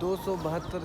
272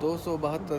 272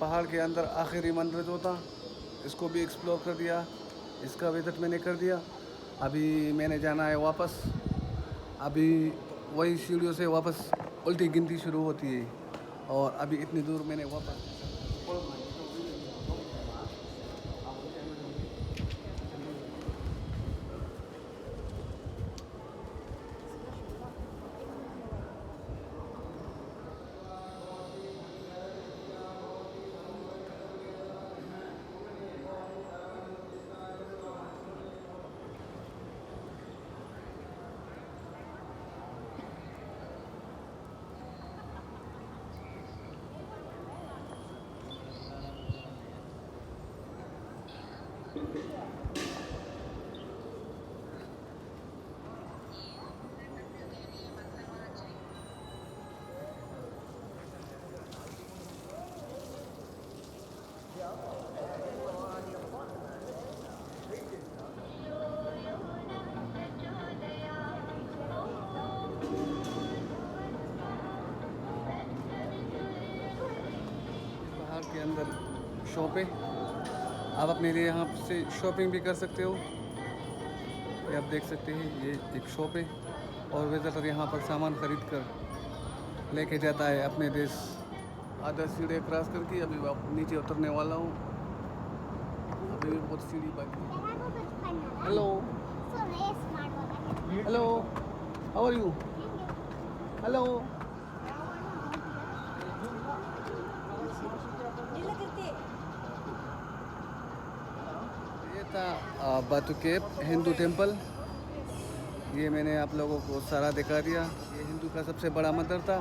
पहाड़ के अंदर आखिरी मंदिर जो था इसको भी एक्सप्लोर कर दिया, इसका विजिट मैंने कर दिया। अभी मैंने जाना है वापस, अभी वही सीढ़ियों से वापस उल्टी गिनती शुरू होती है और अभी इतनी दूर मैंने वापस पहाड़ के अंदर शॉप है, आप अपने लिए यहाँ से शॉपिंग भी कर सकते हो। ये आप देख सकते हैं, ये एक शॉप है और विजिटर यहाँ पर सामान खरीद कर लेके जाता है अपने देश। आधा सीढ़ी क्रॉस करके अभी नीचे उतरने वाला हूँ, अभी भी बहुत सीढ़ी बाकी है। Hello hello, how are you? Hello, ये था बातू केव हिंदू टेम्पल। ये मैंने आप लोगों को सारा दिखा दिया। ये हिंदू का सबसे बड़ा मंदिर था,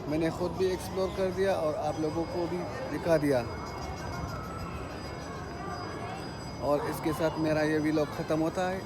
मैंने ख़ुद भी एक्सप्लोर कर दिया और आप लोगों को भी दिखा दिया। और इसके साथ मेरा ये व्लॉग ख़त्म होता है।